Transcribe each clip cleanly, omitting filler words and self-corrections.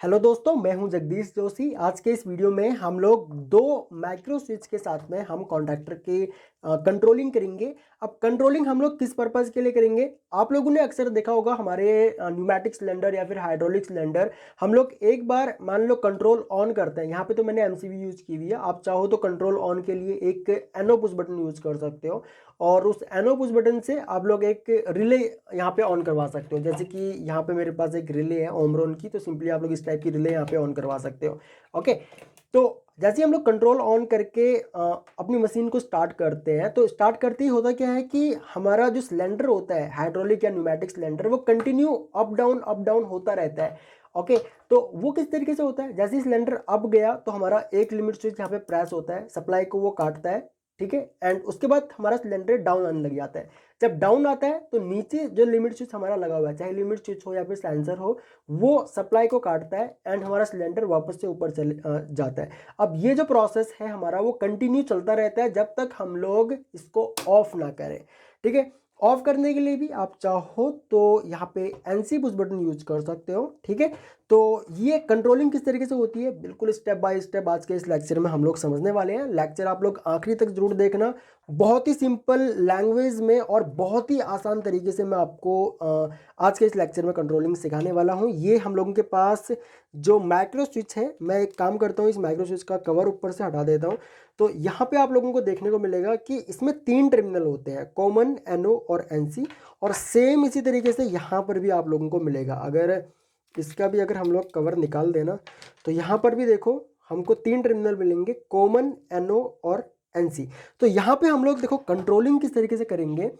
Hello दोस्तों, मैं हूं जगदीश जोशी। आज के इस वीडियो में हम लोग दो माइक्रो स्विच के साथ में हम कॉन्टैक्टर के कंट्रोलिंग करेंगे। अब कंट्रोलिंग हम लोग किस पर्पज़ के लिए करेंगे? आप लोगों ने अक्सर देखा होगा हमारे न्यूमेटिक सिलेंडर या फिर हाइड्रोलिक सिलेंडर, हम लोग एक बार मान लो कंट्रोल ऑन करते हैं। यहाँ पे तो मैंने एमसीबी यूज की हुई है, आप चाहो तो कंट्रोल ऑन के लिए एक एनो पुश बटन यूज कर सकते हो और उस एनो पुश बटन से आप लोग एक रिले यहाँ पे ऑन करवा सकते हो। जैसे कि यहाँ पे मेरे पास एक रिले है ओमरॉन की, तो सिंपली आप लोग इस टाइप की रिले यहाँ पे ऑन करवा सकते हो। ओके, तो जैसे हम लोग कंट्रोल ऑन करके अपनी मशीन को स्टार्ट करते हैं, तो स्टार्ट करते ही होता क्या है कि हमारा जो सिलेंडर होता है हाइड्रोलिक या न्यूमेटिक सिलेंडर, वो कंटिन्यू अप डाउन होता रहता है। ओके, तो वो किस तरीके से होता है? जैसे ही सिलेंडर अप गया तो हमारा एक लिमिट स्विच यहाँ पे प्रेस होता है, सप्लाई को वो काटता है, ठीक है। एंड उसके बाद हमारा सिलेंडर डाउन आने लग जाता है। जब डाउन आता है तो नीचे जो लिमिट स्विच हमारा लगा हुआ है, चाहे लिमिट स्विच हो या फिर सेंसर हो, वो सप्लाई को काटता है एंड हमारा सिलेंडर वापस से ऊपर चले जाता है। अब ये जो प्रोसेस है हमारा वो कंटिन्यू चलता रहता है जब तक हम लोग इसको ऑफ ना करें, ठीक है। ऑफ करने के लिए भी आप चाहो तो यहाँ पे एनसी पुश बटन यूज कर सकते हो, ठीक है। तो ये कंट्रोलिंग किस तरीके से होती है, बिल्कुल स्टेप बाय स्टेप आज के इस लेक्चर में हम लोग समझने वाले हैं। लेक्चर आप लोग आखिरी तक जरूर देखना। बहुत ही सिंपल लैंग्वेज में और बहुत ही आसान तरीके से मैं आपको आज के इस लेक्चर में कंट्रोलिंग सिखाने वाला हूँ। ये हम लोगों के पास जो माइक्रो स्विच है, मैं एक काम करता हूँ, इस माइक्रो स्विच का कवर ऊपर से हटा देता हूँ। तो यहाँ पे आप लोगों को देखने को मिलेगा कि इसमें 3 टर्मिनल होते हैं, कॉमन, एनओ और एनसी। और सेम इसी तरीके से यहाँ पर भी आप लोगों को मिलेगा। अगर इसका भी अगर हम लोग कवर निकाल देना तो यहाँ पर भी देखो हमको 3 टर्मिनल मिलेंगे, कॉमन, एनओ और एनसी। तो यहाँ पे हम लोग देखो कंट्रोलिंग किस तरीके से करेंगे।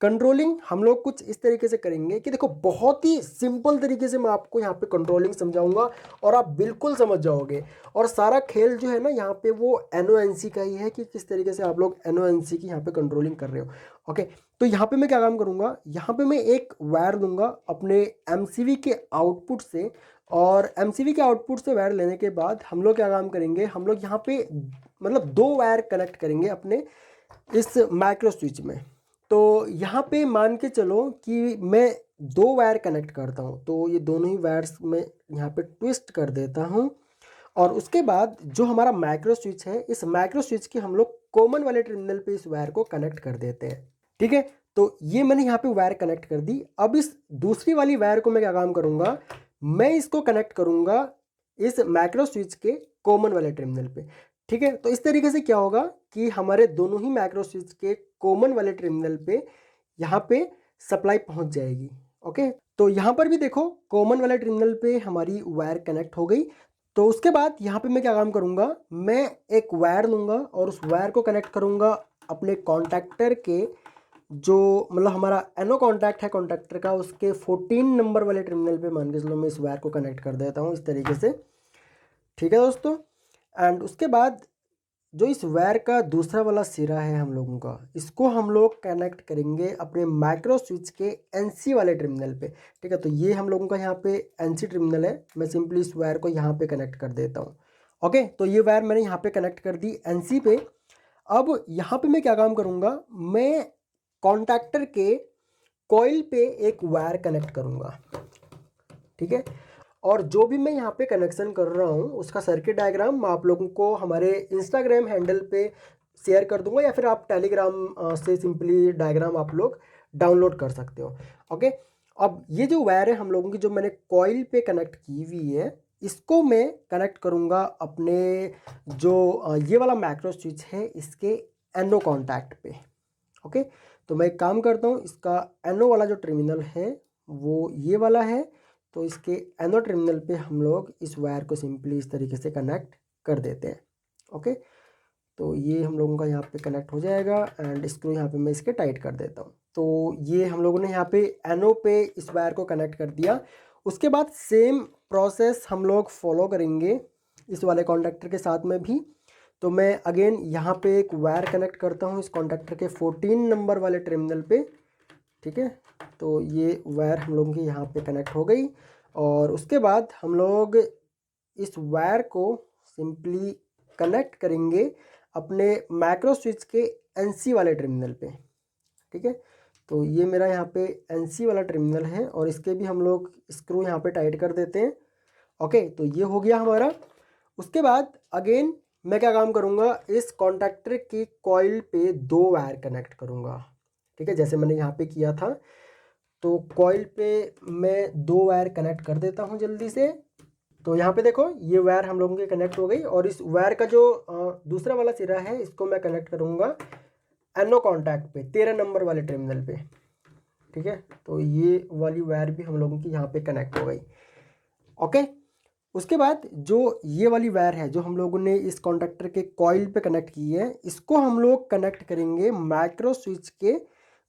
कंट्रोलिंग हम लोग कुछ इस तरीके से करेंगे कि देखो बहुत ही सिंपल तरीके से मैं आपको यहाँ पे कंट्रोलिंग समझाऊंगा और आप बिल्कुल समझ जाओगे। और सारा खेल जो है ना यहाँ पे वो एनओ एनसी का ही है कि किस तरीके से आप लोग एनओ एनसी की यहाँ पे कंट्रोलिंग कर रहे हो। ओके, तो यहाँ पे मैं क्या काम करूँगा, यहाँ पे मैं एक वायर लूँगा अपने एमसीवी के आउटपुट से, और एमसीवी के आउटपुट से वायर लेने के बाद हम लोग क्या काम करेंगे, हम लोग यहाँ पे मतलब 2 वायर कनेक्ट करेंगे अपने इस माइक्रो स्विच में। तो यहाँ पे मान के चलो कि मैं 2 वायर कनेक्ट करता हूँ, तो ये दोनों ही वायर्स में यहाँ पे ट्विस्ट कर देता हूँ। और उसके बाद जो हमारा माइक्रो स्विच है, इस माइक्रो स्विच के हम लोग कॉमन वाले टर्मिनल पे इस वायर को कनेक्ट कर देते हैं, ठीक है। तो ये मैंने यहाँ पे वायर कनेक्ट कर दी। अब इस दूसरी वाली वायर को मैं क्या काम करूँगा, मैं इसको कनेक्ट करूँगा इस माइक्रो स्विच के कॉमन वाले टर्मिनल पे, ठीक है। तो इस तरीके से क्या होगा कि हमारे दोनों ही माइक्रो स्विच के कॉमन वाले टर्मिनल पे यहाँ पे सप्लाई पहुँच जाएगी। ओके, तो यहाँ पर भी देखो कॉमन वाले टर्मिनल पे हमारी वायर कनेक्ट हो गई। तो उसके बाद यहाँ पे मैं क्या काम करूँगा, मैं एक वायर लूँगा और उस वायर को कनेक्ट करूँगा अपने कॉन्टैक्टर के, जो मतलब हमारा एनो कॉन्टैक्ट है कॉन्टैक्टर का, उसके 14 नंबर वाले टर्मिनल पे मान के चलो मैं इस वायर को कनेक्ट कर देता हूँ इस तरीके से, ठीक है दोस्तों। एंड उसके बाद जो इस वायर का दूसरा वाला सिरा है हम लोगों का, इसको हम लोग कनेक्ट करेंगे अपने माइक्रो स्विच के एनसी वाले टर्मिनल पे, ठीक है। तो ये हम लोगों का यहाँ पे एनसी टर्मिनल है, मैं सिंपली इस वायर को यहाँ पे कनेक्ट कर देता हूँ। ओके, तो ये वायर मैंने यहाँ पे कनेक्ट कर दी एनसी पे। अब यहाँ पे मैं क्या काम करूँगा, मैं कॉन्टैक्टर के कॉइल पे एक वायर कनेक्ट करूँगा, ठीक है। और जो भी मैं यहाँ पे कनेक्शन कर रहा हूँ उसका सर्किट डायग्राम मैं आप लोगों को हमारे इंस्टाग्राम हैंडल पे शेयर कर दूंगा, या फिर आप टेलीग्राम से सिंपली डायग्राम आप लोग डाउनलोड कर सकते हो। ओके, अब ये जो वायर है हम लोगों की जो मैंने कॉइल पे कनेक्ट की हुई है, इसको मैं कनेक्ट करूँगा अपने जो ये वाला मैक्रो स्विच है इसके एनो कॉन्टैक्ट पे। ओके, तो मैं एक काम करता हूँ, इसका एनो वाला जो टर्मिनल है वो ये वाला है, तो इसके एनो टर्मिनल पे हम लोग इस वायर को सिंपली इस तरीके से कनेक्ट कर देते हैं। ओके, तो ये हम लोगों का यहाँ पे कनेक्ट हो जाएगा एंड इसको यहाँ पे मैं इसके टाइट कर देता हूँ। तो ये हम लोगों ने यहाँ पे एनो पे इस वायर को कनेक्ट कर दिया। उसके बाद सेम प्रोसेस हम लोग फॉलो करेंगे इस वाले कॉन्टैक्टर के साथ में भी। तो मैं अगेन यहाँ पे एक वायर कनेक्ट करता हूँ इस कॉन्टैक्टर के 14 नंबर वाले टर्मिनल पे, ठीक है। तो ये वायर हम लोगों की यहाँ पे कनेक्ट हो गई और उसके बाद हम लोग इस वायर को सिंपली कनेक्ट करेंगे अपने माइक्रो स्विच के एनसी वाले टर्मिनल पे, ठीक है। तो ये मेरा यहाँ पे एनसी वाला टर्मिनल है और इसके भी हम लोग स्क्रू यहाँ पे टाइट कर देते हैं। ओके, तो ये हो गया हमारा। उसके बाद अगेन मैं क्या काम करूँगा, इस कॉन्टैक्टर की कॉइल पे 2 वायर कनेक्ट करूँगा। ठीक है, जैसे मैंने यहाँ पे किया था, तो कॉइल पे मैं 2 वायर कनेक्ट कर देता हूँ जल्दी से। तो यहाँ पे देखो ये वायर हम लोगों की कनेक्ट हो गई, और इस वायर का जो दूसरा वाला सिरा है इसको मैं कनेक्ट करूँगा एनो कॉन्टैक्ट पे 13 नंबर वाले टर्मिनल पे। ठीक है, तो ये वाली वायर भी हम लोगों की यहाँ पे कनेक्ट हो गई। ओके, उसके बाद जो ये वाली वायर है जो हम लोगों ने इस कॉन्टैक्टर के कॉइल पे कनेक्ट की है, इसको हम लोग कनेक्ट करेंगे माइक्रो स्विच के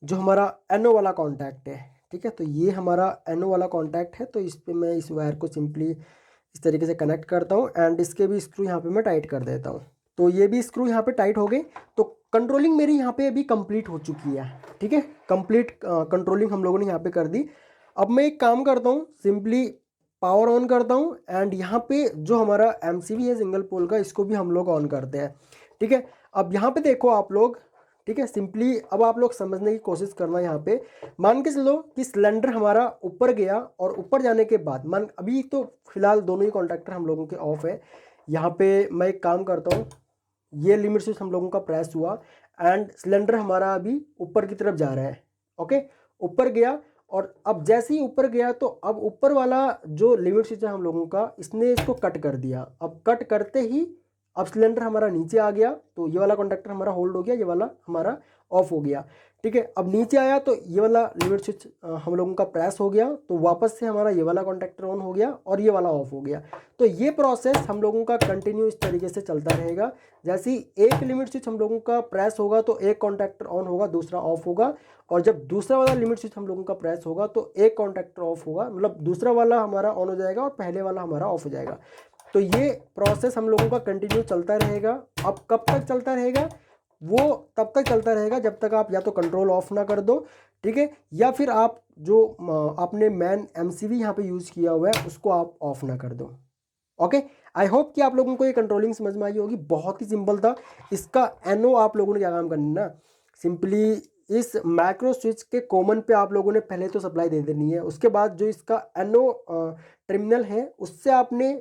जो हमारा एनो वाला कॉन्टैक्ट है। ठीक है, तो ये हमारा एनो वाला कॉन्टैक्ट है, तो इस पे मैं इस वायर को सिंपली इस तरीके से कनेक्ट करता हूँ, एंड इसके भी स्क्रू यहाँ पे मैं टाइट कर देता हूँ। तो ये भी स्क्रू यहाँ पे टाइट हो गए। तो कंट्रोलिंग मेरी यहाँ पे अभी कंप्लीट हो चुकी है। ठीक है, कंप्लीट कंट्रोलिंग हम लोगों ने यहाँ पे कर दी। अब मैं एक काम करता हूँ, सिंपली पावर ऑन करता हूँ, एंड यहाँ पे जो हमारा एमसीबी है सिंगल पोल का, इसको भी हम लोग ऑन करते हैं। ठीक है, अब यहाँ पे देखो आप लोग, ठीक है, सिंपली अब आप लोग समझने की कोशिश करना। यहाँ पे मान के चलो कि सिलेंडर हमारा ऊपर गया, और ऊपर जाने के बाद मान अभी तो फिलहाल दोनों ही कॉन्टैक्टर हम लोगों के ऑफ है। यहाँ पे मैं एक काम करता हूँ, ये लिमिट स्विच हम लोगों का प्रेस हुआ, एंड सिलेंडर हमारा अभी ऊपर की तरफ जा रहा है। ओके, ऊपर गया, और अब जैसे ही ऊपर गया तो अब ऊपर वाला जो लिमिट स्विच है हम लोगों का, इसने इसको कट कर दिया। अब कट करते ही अब सिलेंडर हमारा नीचे आ गया, तो ये वाला कॉन्टैक्टर हमारा होल्ड हो गया, ये वाला हमारा ऑफ हो गया। ठीक है, अब नीचे आया तो ये वाला लिमिट स्विच हम लोगों का प्रेस हो गया, तो वापस से हमारा ये वाला कॉन्टैक्टर ऑन हो गया और ये वाला ऑफ हो गया। तो ये प्रोसेस हम लोगों का कंटिन्यू इस तरीके से चलता रहेगा। जैसे ही एक लिमिट स्विच हम लोगों का प्रेस होगा तो एक कॉन्टैक्टर ऑन होगा, दूसरा ऑफ होगा, और जब दूसरा वाला लिमिट स्विच हम लोगों का प्रेस होगा तो एक कॉन्टैक्टर ऑफ होगा, मतलब दूसरा वाला हमारा ऑन हो जाएगा और पहले वाला हमारा ऑफ हो जाएगा। तो ये प्रोसेस हम लोगों का कंटिन्यू चलता रहेगा। अब कब तक चलता रहेगा, वो तब तक चलता रहेगा जब तक आप या तो कंट्रोल ऑफ ना कर दो, ठीक है, या फिर आप जो आपने मैन एमसीबी यहाँ पे यूज़ किया हुआ है उसको आप ऑफ ना कर दो। ओके, आई होप कि आप लोगों को ये कंट्रोलिंग समझ में आई होगी। बहुत ही सिंपल था। इसका एनओ आप लोगों ने क्या काम करना ना, सिंपली इस माइक्रो स्विच के कॉमन पे आप लोगों ने पहले तो सप्लाई दे देनी है। उसके बाद जो इसका एनओ टर्मिनल है उससे आपने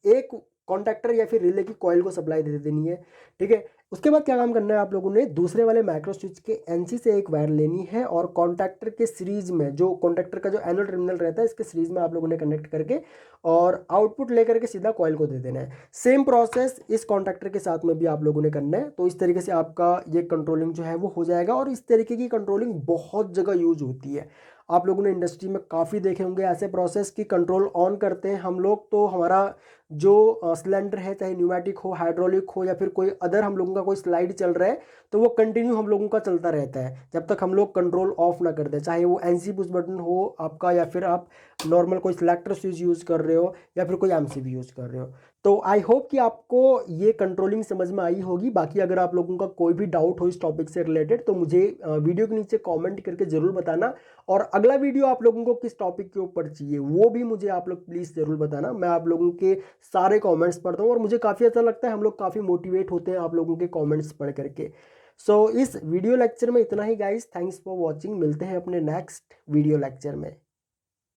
एक कॉन्टैक्टर या फिर रिले की कॉइल को सप्लाई दे देनी है। ठीक है, उसके बाद क्या काम करना है, आप लोगों ने दूसरे वाले माइक्रो स्विच के एनसी से एक वायर लेनी है, और कॉन्टैक्टर के सीरीज में जो कॉन्टैक्टर का जो एनोड टर्मिनल रहता है इसके सीरीज में आप लोगों ने कनेक्ट करके और आउटपुट लेकर के सीधा कॉइल को दे देना है। सेम प्रोसेस इस कॉन्टैक्टर के साथ में भी आप लोगों ने करना है। तो इस तरीके से आपका ये कंट्रोलिंग जो है वो हो जाएगा, और इस तरीके की कंट्रोलिंग बहुत जगह यूज होती है। आप लोगों ने इंडस्ट्री में काफ़ी देखे होंगे ऐसे प्रोसेस की कंट्रोल ऑन करते हैं हम लोग, तो हमारा जो सिलेंडर है चाहे न्यूमेटिक हो, हाइड्रोलिक हो, या फिर कोई अदर हम लोगों का कोई स्लाइड चल रहा है, तो वो कंटिन्यू हम लोगों का चलता रहता है जब तक हम लोग कंट्रोल ऑफ ना कर दें। चाहे वो एनसी पुश बटन हो आपका, या फिर आप नॉर्मल कोई सिलेक्टर स्विच यूज़ कर रहे हो, या फिर कोई एमसीबी यूज़ कर रहे हो। तो आई होप कि आपको ये कंट्रोलिंग समझ में आई होगी। बाकी अगर आप लोगों का कोई भी डाउट हो इस टॉपिक से रिलेटेड तो मुझे वीडियो के नीचे कमेंट करके ज़रूर बताना, और अगला वीडियो आप लोगों को किस टॉपिक के ऊपर चाहिए वो भी मुझे आप लोग प्लीज़ ज़रूर बताना। मैं आप लोगों के सारे कमेंट्स पढ़ता हूँ और मुझे काफ़ी अच्छा लगता है, हम लोग काफ़ी मोटिवेट होते हैं आप लोगों के कमेंट्स पढ़ करके। सो इस वीडियो लेक्चर में इतना ही गाइस, थैंक्स फॉर वॉचिंग। मिलते हैं अपने नेक्स्ट वीडियो लेक्चर में।